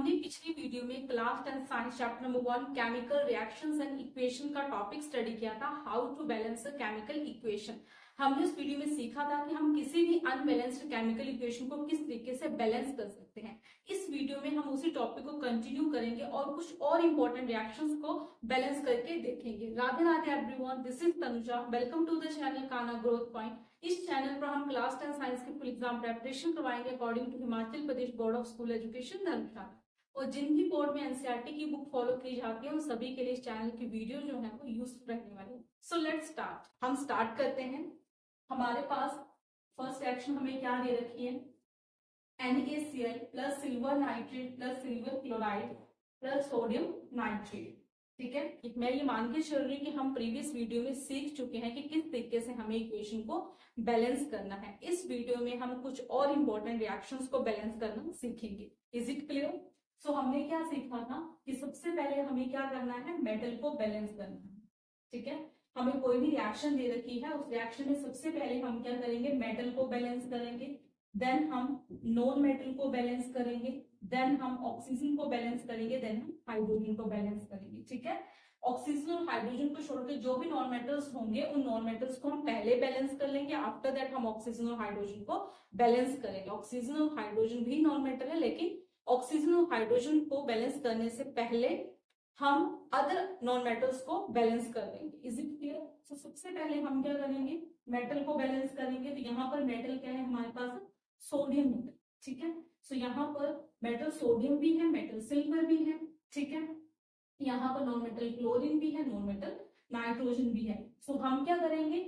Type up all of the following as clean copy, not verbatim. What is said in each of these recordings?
हमने पिछली वीडियो में class 10 science chapter number 1 chemical reactions and equation का टॉपिक स्टडी किया था, how to balance a chemical equation. हमने इस वीडियो में सीखा था कि हम किसी भी अनबैलेंस्ड केमिकल इक्वेशन को किस तरीके से बैलेंस कर सकते हैं। इस वीडियो में हम उसी टॉपिक को कंटिन्यू करेंगे और कुछ और इंपॉर्टेंट रिएक्शंस को बैलेंस करके देखेंगे। Radhe Radhe everyone, this is Tanuja, welcome to the channel Kana growth point. इस चैनल पर हम क्लास 10 साइंस के फुल एग्जाम प्रेपरेशन करवाएंगे according to Himachal Pradesh board of school education Dharamshala. और जिन भी बोर्ड में एनसीईआरटी की बुक फॉलो की जाती है उन सभी के लिए इस चैनल की वीडियो जो है वो यूजफुल रहने वाली है। So let's start. हम स्टार्ट करते हैं। हमारे पास फर्स्ट रिएक्शन हमें क्या दे रखी है, NaCl plus silver nitrate plus silver chloride plus sodium nitrate. ठीक है, मैं ये मान के चल रही हूँ कि हम प्रीवियस वीडियो में सीख चुके हैं कि किस तरीके से हमें इक्वेशन को बैलेंस करना है। इस वीडियो में हम कुछ और इंपॉर्टेंट रिएक्शंस को बैलेंस करना सीखेंगे। Is it clear? सो हमने क्या सीखा था कि सबसे पहले हमें क्या करना है, मेटल को बैलेंस करना है। ठीक है, हमें कोई भी रिएक्शन दे रखी है, उस रिएक्शन में सबसे पहले हम क्या करेंगे, मेटल को बैलेंस करेंगे, देन हम नॉन मेटल को बैलेंस करेंगे, देन हम ऑक्सीजन को बैलेंस करेंगे, देन हम हाइड्रोजन को बैलेंस करेंगे। ठीक है, ऑक्सीजन और हाइड्रोजन को छोड़कर जो भी नॉन मेटल्स होंगे उन नॉन मेटल्स को हम पहले बैलेंस कर लेंगे, आफ्टर दैट हम ऑक्सीजन और हाइड्रोजन को बैलेंस करेंगे। ऑक्सीजन और हाइड्रोजन भी नॉन मेटल है, लेकिन ऑक्सीजन और हाइड्रोजन को बैलेंस करने से पहले हम अदर नॉन मेटल्स को बैलेंस कर देंगे। Is it clear? तो सबसे पहले हम क्या करेंगे, मेटल को बैलेंस करेंगे। तो यहाँ पर मेटल क्या है हमारे पास, सोडियम मेटल। ठीक है, सो यहाँ पर मेटल सोडियम भी है, मेटल सिल्वर भी है। ठीक है, यहाँ पर नॉन मेटल क्लोरीन भी है, नॉन मेटल नाइट्रोजन भी है। सो हम क्या करेंगे,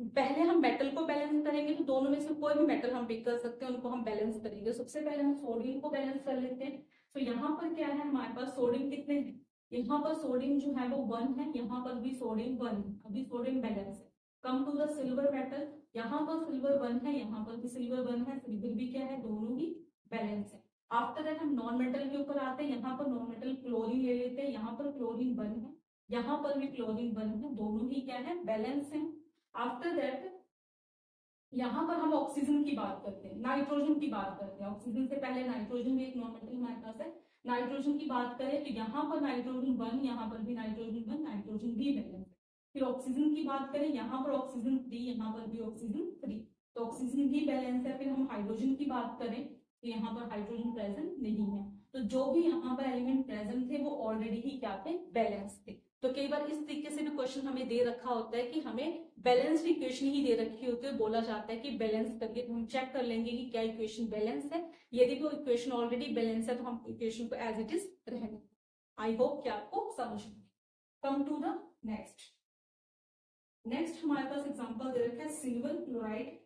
पहले हम मेटल को बैलेंस करेंगे। तो दोनों में से कोई भी मेटल हम पिक कर सकते हैं, उनको हम बैलेंस करेंगे। सबसे पहले हम सोडियम को बैलेंस कर लेते हैं। तो यहाँ पर क्या है हमारे पास, सोडियम कितने हैं, यहाँ पर सोडियम जो है वो 1 है, यहाँ पर भी सोडियम 1 है, अभी सोडियम बैलेंस है। Come to the silver metal, यहाँ पर सिल्वर 1 है, यहाँ पर भी सिल्वर 1 है, सिल्वर भी क्या है, दोनों ही बैलेंस है। आफ्टर दैट हम नॉन मेटल के ऊपर आते हैं। यहाँ पर नॉन मेटल क्लोरीन ले लेते हैं, यहाँ पर क्लोरीन 1 है, यहाँ पर भी क्लोरीन 1 है, दोनों ही क्या है, बैलेंस है। आफ्टर दैट यहाँ पर हम ऑक्सीजन की बात करते हैं, नाइट्रोजन की बात करते हैं। ऑक्सीजन से पहले नाइट्रोजन भी एक नॉन मेटल हमारे पास है। नाइट्रोजन की बात करें तो यहाँ पर नाइट्रोजन 1, यहाँ पर भी नाइट्रोजन 1, नाइट्रोजन भी बैलेंस है। फिर ऑक्सीजन की बात करें, यहाँ पर ऑक्सीजन 3, यहाँ पर भी ऑक्सीजन 3, तो ऑक्सीजन भी बैलेंस है। फिर हम हाइड्रोजन की बात करें तो यहाँ पर हाइड्रोजन प्रेजेंट नहीं है। तो जो भी यहाँ पर एलिमेंट प्रेजेंट थे वो ऑलरेडी ही क्या थे, बैलेंस थे। तो कई बार इस तरीके से भी क्वेश्चन हमें दे रखा होता है कि हमें बैलेंस्ड इक्वेशन ही दे रखी होती है, बोला जाता है कि बैलेंस करके। तो हम चेक कर लेंगे कि क्या इक्वेशन बैलेंस है। यदि वो इक्वेशन ऑलरेडी बैलेंस है तो हम इक्वेशन को एज इट इज रहने। आई होप कि आपको समझ में। कम टू द नेक्स्ट हमारे पास एग्जांपल दे रखा है सिल्वर क्लोराइड।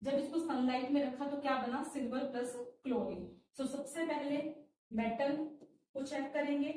जब इसको सनलाइट में रखा तो क्या बना, सिल्वर प्लस क्लोरीन। तो सबसे पहले मेटल को चेक करेंगे,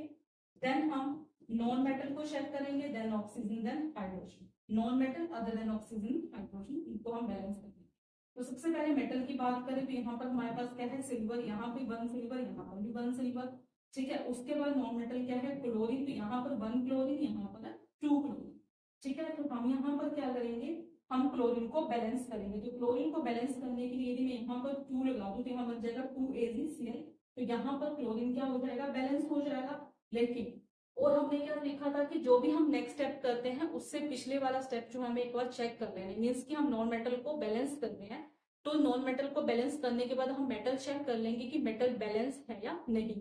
देन हम नॉन मेटल को चेक करेंगे, then oxygen, then hydrogen. Non metal other than oxygen hydrogen, इनको हम बैलेंस करेंगे। तो सबसे पहले मेटल की बात करें तो यहाँ पर हमारे पास क्या है, सिल्वर, यहाँ पे 1 सिल्वर, यहाँ पर भी 1 सिल्वर। ठीक है, उसके बाद नॉन मेटल क्या है, क्लोरीन। तो यहाँ पर 1 क्लोरीन, यहाँ पर 2 क्लोरीन। ठीक है, तो हम यहाँ पर क्या करेंगे, हम क्लोरीन को बैलेंस करेंगे। तो क्लोरीन को बैलेंस करने के लिए यदि मैं यहाँ पर 2 लगा दूं तो यहाँ बन जाएगा 2AgCl। तो यहाँ पर क्लोरीन क्या हो जाएगा, बैलेंस हो जाएगा। लेकिन और हमने क्या देखा था कि जो भी हम नेक्स्ट स्टेप करते हैं उससे पिछले वाला स्टेप जो हमें एक बार चेक कर लेना है। मीन्स कि हम नॉन मेटल को बैलेंस करते हैं, तो नॉन मेटल को बैलेंस करने के बाद हम मेटल चेक कर लेंगे कि मेटल बैलेंस है या नहीं।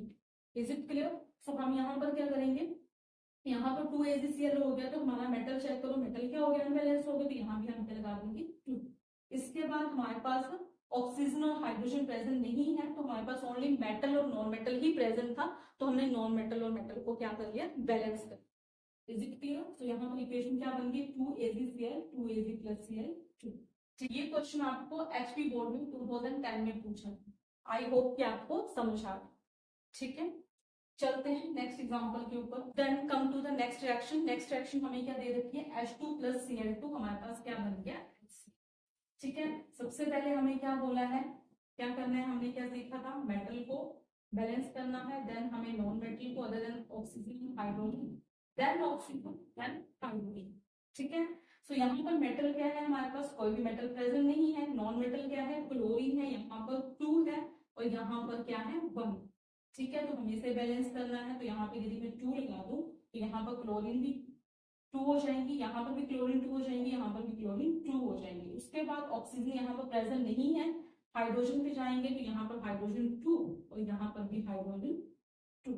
Is it clear? सो हम यहाँ पर क्या करेंगे, यहाँ पर 2AgCl हो गया तो हमारा मेटल चेक करो, मेटल क्या हो गया, अनबैलेंस हो गया, तो यहाँ भी हम क्या लगा देंगे 2। इसके बाद हमारे पास ऑक्सीजन और हाइड्रोजन प्रेजेंट नहीं है, तो हमारे पास ओनली मेटल और नॉन मेटल ही प्रेजेंट था। तो हमने नॉन मेटल और मेटल को क्या कर लिया, बैलेंस कर। Is it clear? तो यहाँ पर इक्वेशन क्या बन गई, 2AgCl 2Ag + Cl 2। ये क्वेश्चन आपको एचपी बोर्ड में 2010 में पूछा। आई होप कि आपको समझ आ गया। ठीक है, चलते हैं नेक्स्ट एग्जांपल के ऊपर। Then come to the next reaction. Next reaction हमें क्या दे रखी है, H2 + Cl2। हमारे पास क्या बन गया, ठीक है। सबसे पहले हमें क्या बोला है, क्या करना है, हमने क्या सीखा था, मेटल को बैलेंस करना है, देन हमें नॉन मेटल को other than oxygen hydrogen, then oxygen, then hydrogen. ठीक है, सो यहाँ पर मेटल क्या है, हमारे पास कोई भी मेटल प्रेजेंट नहीं है। नॉन मेटल क्या है, क्लोरीन है, यहाँ पर 2 है, और यहाँ पर क्या है 1। ठीक है, तो हमें इसे बैलेंस करना है। तो यहाँ पे यदि मैं 2 लगा दूं तो यहाँ पर क्लोरीन भी 2 हो जाएंगी, यहाँ पर भी क्लोरीन 2 हो जाएंगी, यहाँ पर भी क्लोरीन 2 हो जाएंगी। उसके बाद ऑक्सीजन यहाँ पर प्रेजेंट नहीं है, हाइड्रोजन पे जाएंगे तो यहाँ पर हाइड्रोजन 2 और यहाँ पर भी हाइड्रोजन 2।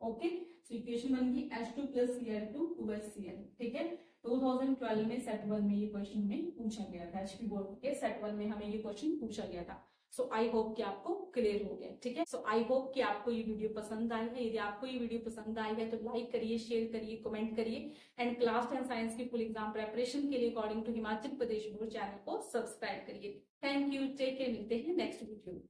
ओके, सो इक्वेशन बन गई H2 + Cl2 2Cl। ठीक है, 2012 में सेट 1 में ये क्वेश्चन हमें पूछा गया था, एचपी बोर्ड के सेट 1 में हमें ये क्वेश्चन पूछा गया था। सो आई होप कि आपको क्लियर हो गया। ठीक है, सो आई होप कि आपको ये वीडियो पसंद आई है। यदि आपको ये वीडियो पसंद आई है तो लाइक करिए, शेयर करिए, कमेंट करिए एंड क्लास 10 साइंस की फुल एग्जाम प्रेपरेशन के लिए according to Himachal Pradesh board channel को सब्सक्राइब करिए। थैंक यू, टेक केयर, मिलते हैं नेक्स्ट वीडियो में।